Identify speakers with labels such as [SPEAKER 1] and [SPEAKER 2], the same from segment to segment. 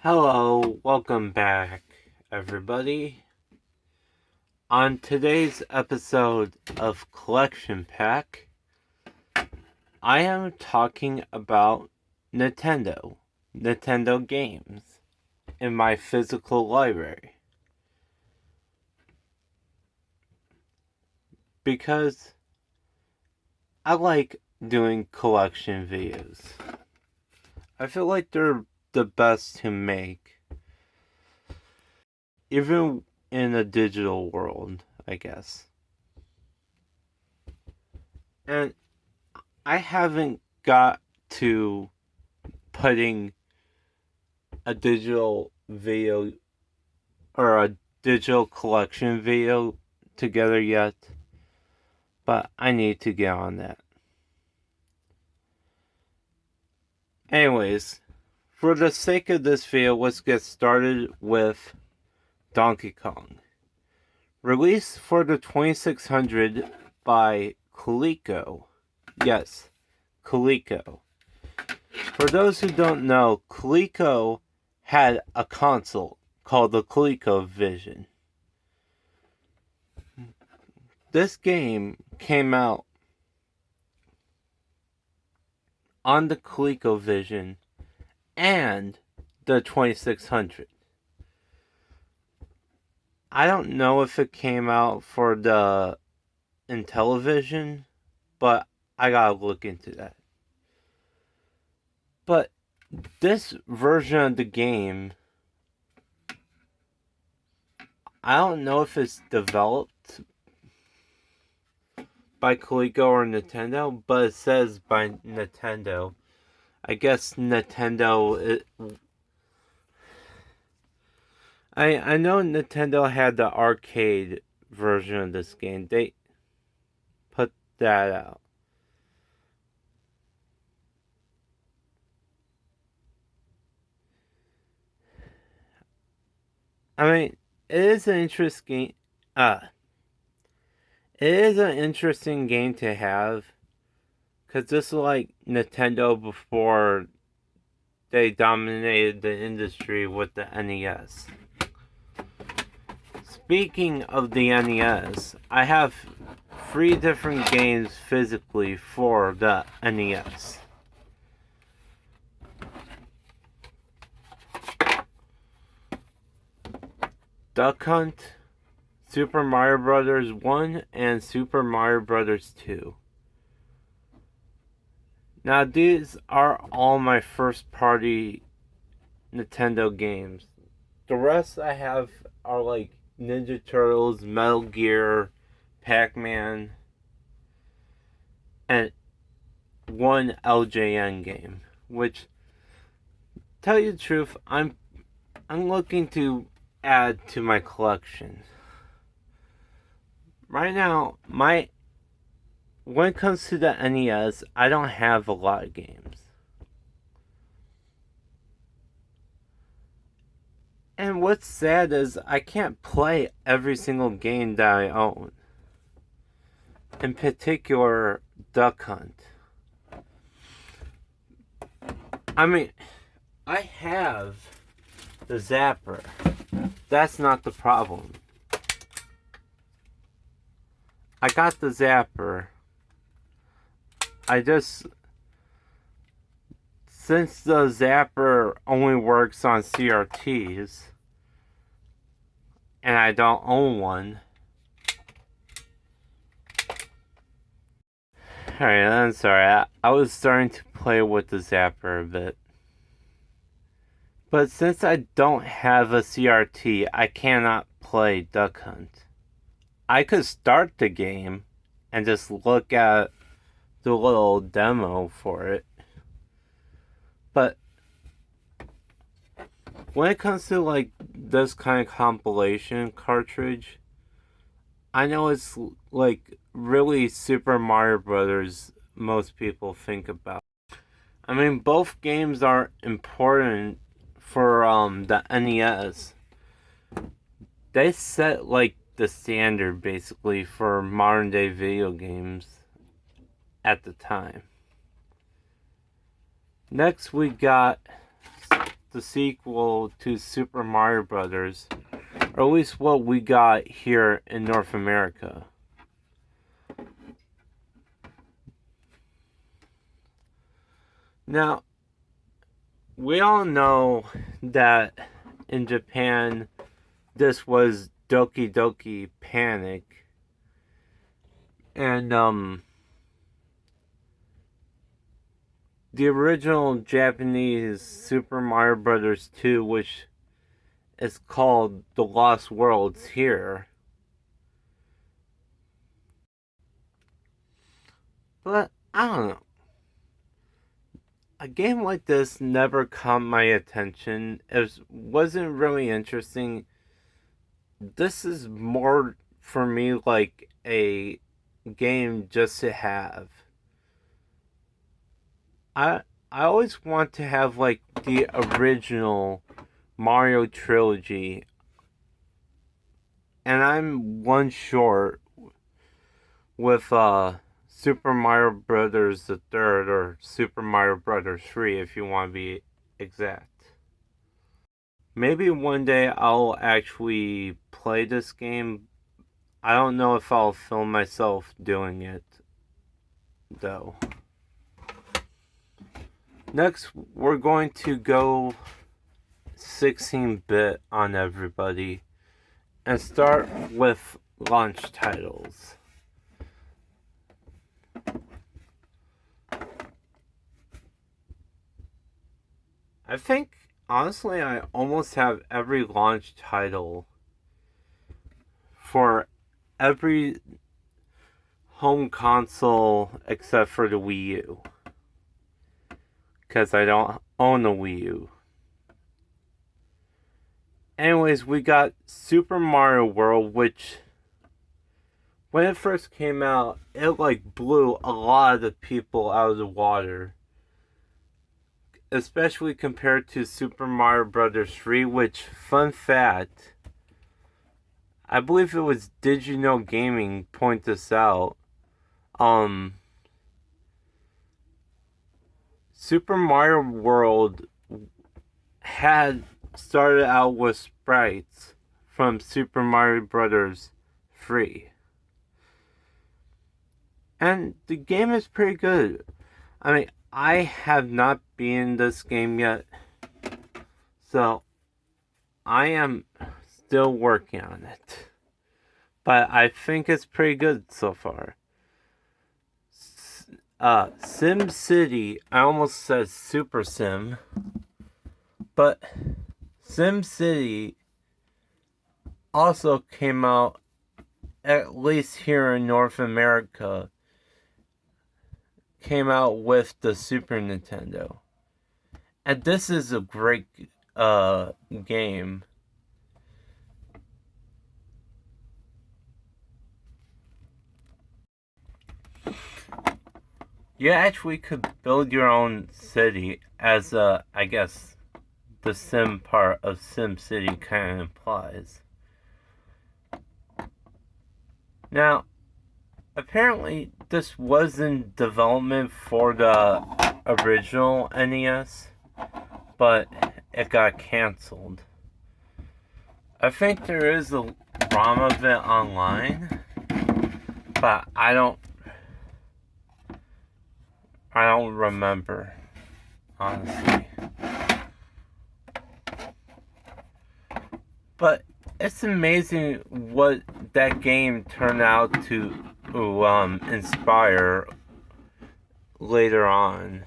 [SPEAKER 1] Hello, welcome back, everybody. On today's episode of Collection Pack, I am talking about Nintendo games in my physical library. Because I like doing collection videos. I feel like they're the best to make. Even in a digital world, I guess. And I haven't got to putting a digital video or a digital collection video together yet, but I need to get on that. Anyways, for the sake of this video, let's get started with Donkey Kong. Released for the 2600 by Coleco. Yes, Coleco. For those who don't know, Coleco had a console called the ColecoVision. This game came out on the ColecoVision and the 2600. I don't know if it came out for the Intellivision, but I gotta look into that. But this version of the game, I don't know if it's developed by Coleco or Nintendo, but it says by Nintendo. I guess Nintendo... I know Nintendo had the arcade version of this game. They put that out. I mean, it is an interesting game to have, because this is like Nintendo before they dominated the industry with the NES. Speaking of the NES, I have 3 different games physically for the NES. Duck Hunt, Super Mario Bros. 1, and Super Mario Bros. 2. Now, these are all my first party Nintendo games. The rest I have are like Ninja Turtles, Metal Gear, Pac-Man, and one LJN game. Which, tell you the truth, I'm looking to add to my collection. Right now, when it comes to the NES, I don't have a lot of games. And what's sad is I can't play every single game that I own. In particular, Duck Hunt. I mean, I have the Zapper. That's not the problem. I got the Zapper. Since the Zapper only works on CRTs, and I don't own one. Alright, I'm sorry. I was starting to play with the Zapper a bit. But since I don't have a CRT, I cannot play Duck Hunt. I could start the game and just look at the little demo for it. But when it comes to like this kind of compilation cartridge, I know it's like really Super Mario Brothers most people think about. I mean, both games are important for the NES. They set like the standard basically for modern day video games at the time. Next we got the sequel to Super Mario Brothers, or at least what we got here in North America. Now, we all know that in Japan, this was Doki Doki Panic. And, the original Japanese Super Mario Brothers 2, which is called The Lost Worlds here. But, I don't know. A game like this never caught my attention. It wasn't really interesting. This is more, for me, like a game just to have. I always want to have like the original Mario trilogy, and I'm one short with Super Mario Brothers the Third, or Super Mario Brothers 3 if you want to be exact. Maybe one day I'll actually play this game. I don't know if I'll film myself doing it, though. Next, we're going to go 16-bit on everybody and start with launch titles. I think, honestly, I almost have every launch title for every home console except for the Wii U, because I don't own a Wii U. Anyways, we got Super Mario World, which, when it first came out, it like blew a lot of the people out of the water. Especially compared to Super Mario Brothers 3, which, fun fact, I believe it was Did You Know Gaming point this out. Super Mario World had started out with sprites from Super Mario Brothers 3. And the game is pretty good. I mean, I have not been this game yet, so I am still working on it. But I think it's pretty good so far. Sim City, I almost said Super Sim, but Sim City also came out, at least here in North America, came out with the Super Nintendo. And this is a great game. You actually could build your own city, as I guess the sim part of SimCity kind of implies. Now, apparently this was in development for the original NES, but it got canceled. I think there is a ROM of it online, but I don't remember, honestly. But it's amazing what that game turned out to inspire later on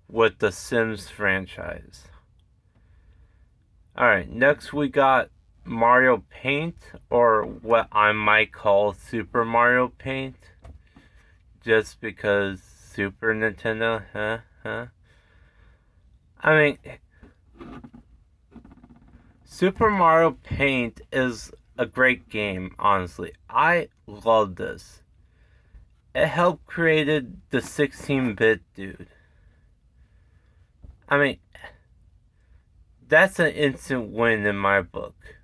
[SPEAKER 1] with the Sims franchise. Alright, next we got Mario Paint, or what I might call Super Mario Paint. Just because Super Nintendo, I mean, Super Mario Paint is a great game, honestly. I love this. It helped created the 16-bit dude. I mean, that's an instant win in my book.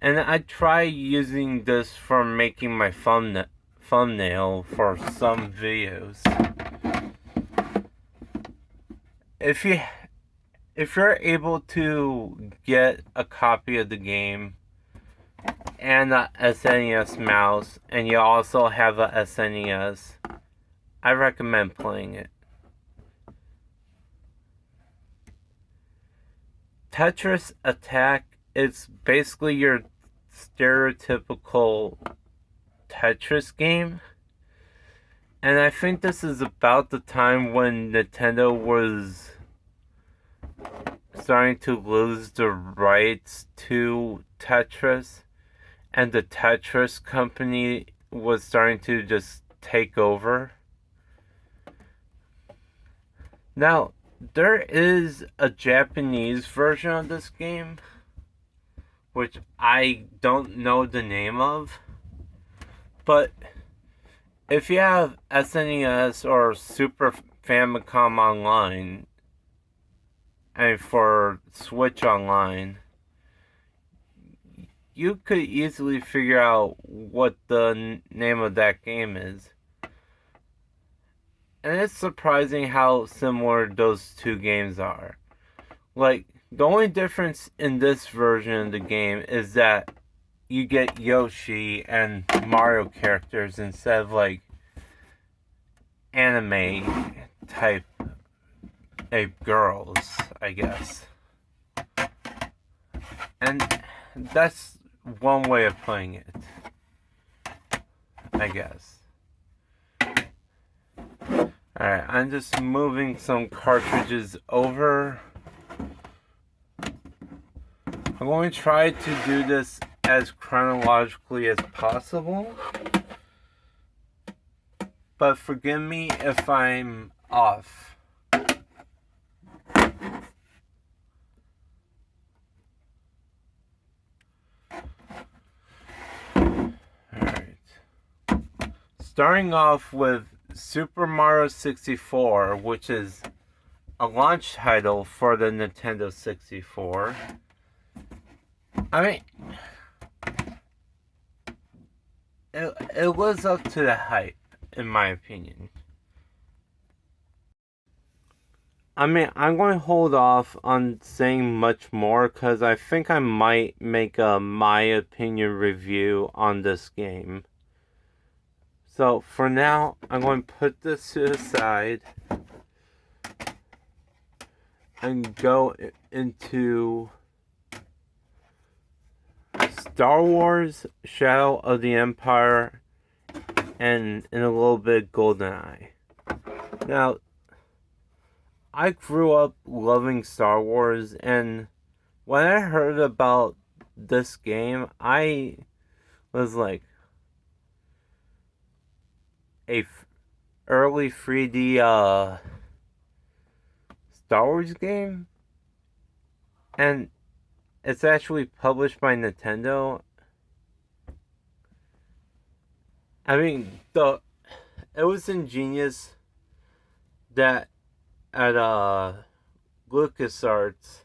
[SPEAKER 1] And I try using this for making my thumbnail for some videos. if you if you're able to get a copy of the game and a SNES mouse, and you also have a SNES, I recommend playing it. Tetris Attack is basically your stereotypical Tetris game. And I think this is about the time when Nintendo was starting to lose the rights to Tetris, and the Tetris company was starting to just take over. Now, there is a Japanese version of this game, which I don't know the name of, but if you have SNES or Super Famicom Online, and for Switch Online, you could easily figure out what the name of that game is. And it's surprising how similar those two games are. Like, the only difference in this version of the game is that you get Yoshi and Mario characters instead of, like, anime type girls, I guess. And that's one way of playing it, I guess. Alright, I'm just moving some cartridges over. I'm going to try to do this as chronologically as possible, but forgive me if I'm off. Alright. Starting off with Super Mario 64, which is a launch title for the Nintendo 64. I mean, it lives up to the hype, in my opinion. I mean, I'm going to hold off on saying much more because I think I might make a my opinion review on this game. So for now, I'm going to put this to the side and go into Star Wars Shadow of the Empire and in a little bit GoldenEye. Now, I grew up loving Star Wars, and when I heard about this game, I was like, early 3D Star Wars game, and it's actually published by Nintendo. I mean, it was ingenious that at LucasArts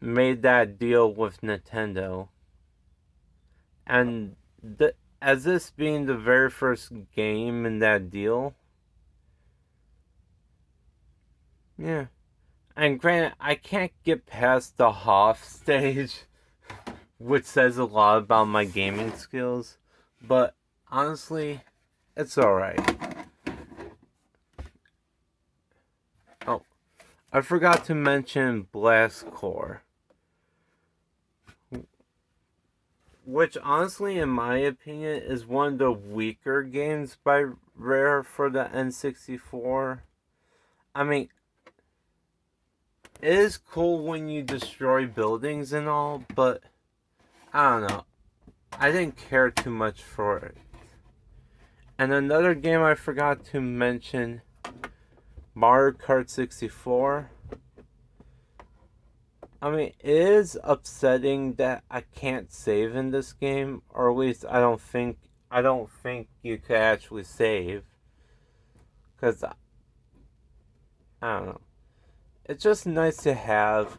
[SPEAKER 1] made that deal with Nintendo, and as this being the very first game in that deal, yeah. And granted, I can't get past the Hoth stage, which says a lot about my gaming skills, but honestly, it's alright. Oh, I forgot to mention Blast Core, which honestly, in my opinion, is one of the weaker games by Rare for the N64. I mean, it is cool when you destroy buildings and all, but I don't know. I didn't care too much for it. And another game I forgot to mention, Mario Kart 64. I mean, it is upsetting that I can't save in this game, or at least I don't think you could actually save. Cause I don't know. It's just nice to have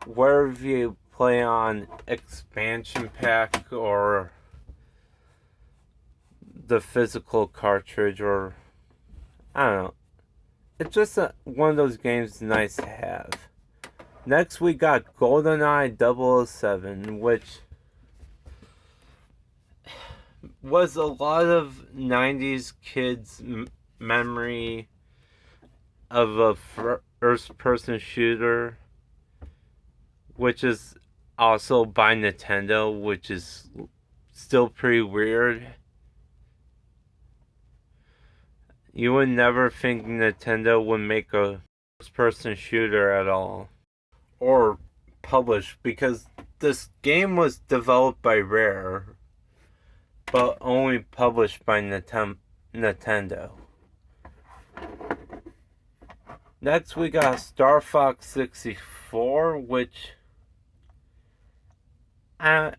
[SPEAKER 1] wherever you play on expansion pack or the physical cartridge, or I don't know. it's just one of those games nice to have. Next, we got GoldenEye 007, which was a lot of 90s kids' memory of a first-person shooter, which is also by Nintendo, which is still pretty weird. You would never think Nintendo would make a first-person shooter at all, or publish, because this game was developed by Rare, but only published by Nintendo. Next, we got Star Fox 64, which I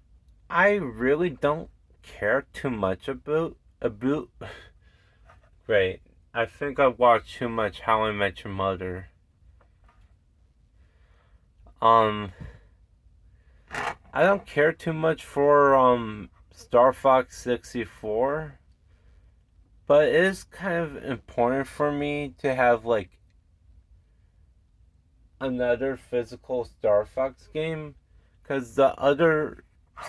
[SPEAKER 1] really don't care too much about. Great. I think I watched too much How I Met Your Mother. I don't care too much for Star Fox 64, but it is kind of important for me to have like another physical Star Fox game, because the other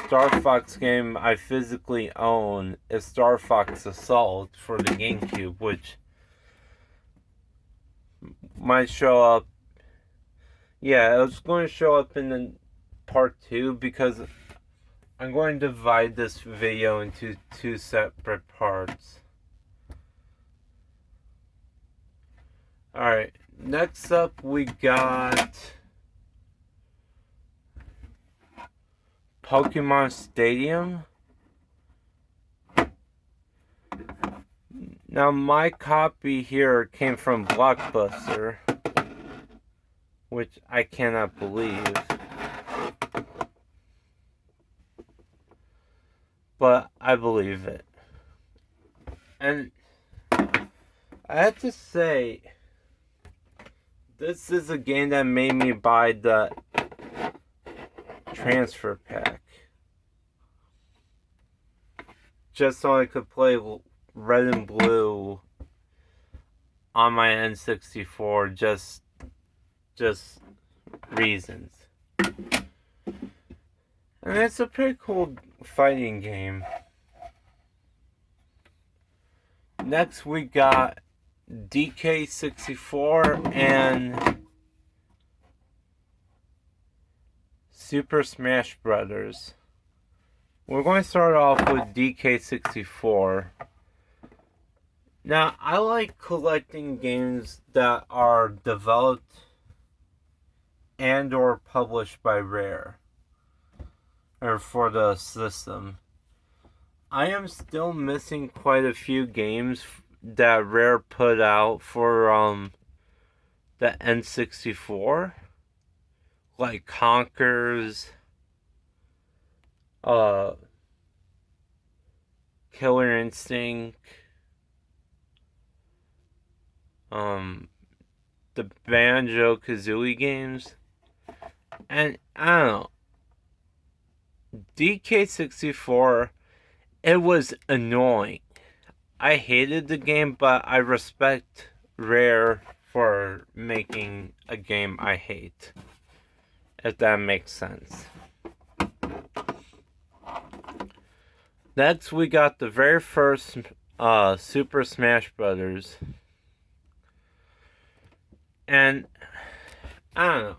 [SPEAKER 1] Star Fox game I physically own is Star Fox Assault for the GameCube, which might show up. Yeah, it's going to show up in the part 2, because I'm going to divide this video into 2 separate parts. Alright, next up we got Pokemon Stadium. Now, my copy here came from Blockbuster, which I cannot believe. But I believe it. And I have to say, this is a game that made me buy the transfer pack, just so I could play Red and Blue on my N64, just reasons. And it's a pretty cool fighting game. Next we got DK64 and Super Smash Brothers. We're going to start off with DK64. Now, I like collecting games that are developed and or published by Rare, or for the system. I am still missing quite a few games that Rare put out for the N64, like Conkers, Killer Instinct, the Banjo-Kazooie games, and I don't know, DK64, it was annoying. I hated the game, but I respect Rare for making a game I hate, if that makes sense. Next, we got the very first Super Smash Brothers. And I don't know.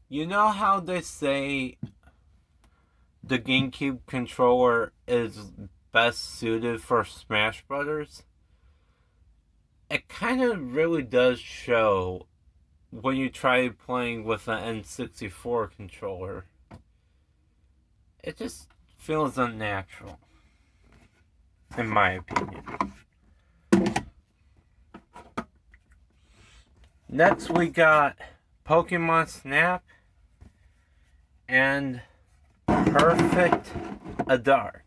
[SPEAKER 1] You know how they say the GameCube controller is best suited for Smash Brothers? It kind of really does show when you try playing with an N64 controller. It just feels unnatural, in my opinion. Next we got Pokemon Snap and Perfect Dark.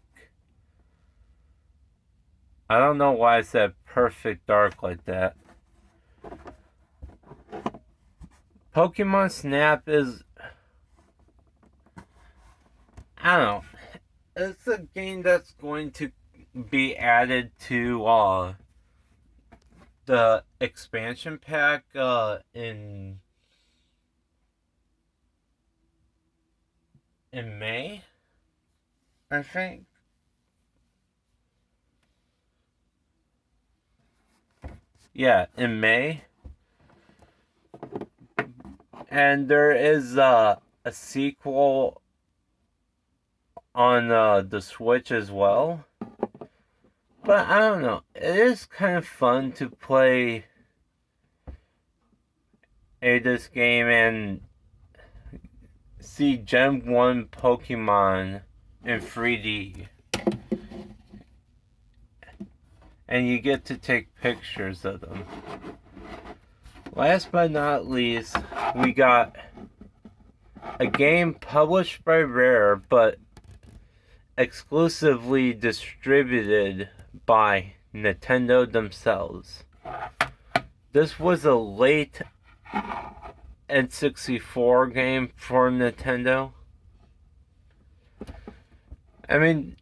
[SPEAKER 1] I don't know why I said Perfect Dark like that. Pokemon Snap is, I don't know, it's a game that's going to be added to the expansion pack in May, I think. Yeah, in May. And there is a sequel on the Switch as well. But I don't know. It is kind of fun to play this game and see Gen 1 Pokemon in 3D. And you get to take pictures of them. Last but not least, we got a game published by Rare but exclusively distributed by Nintendo themselves. This was a late N64 game for Nintendo. I mean,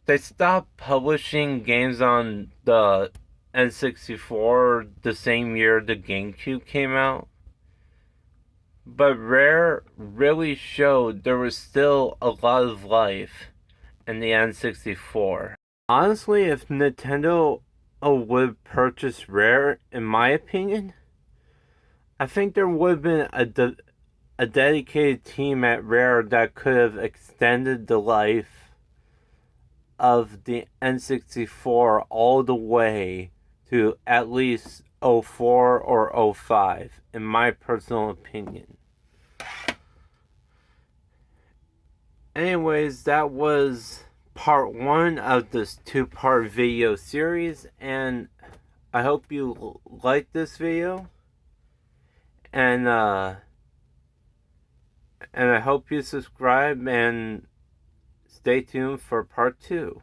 [SPEAKER 1] they stopped publishing games on the N64 the same year the GameCube came out. But Rare really showed there was still a lot of life in the N64. Honestly, if Nintendo would purchase Rare, in my opinion, I think there would have been a dedicated team at Rare that could have extended the life of the N64 all the way to at least 04 or 05, in my personal opinion. Anyways, that was part 1 of this 2-part video series, and I hope you liked this video, and I hope you subscribe and stay tuned for part 2.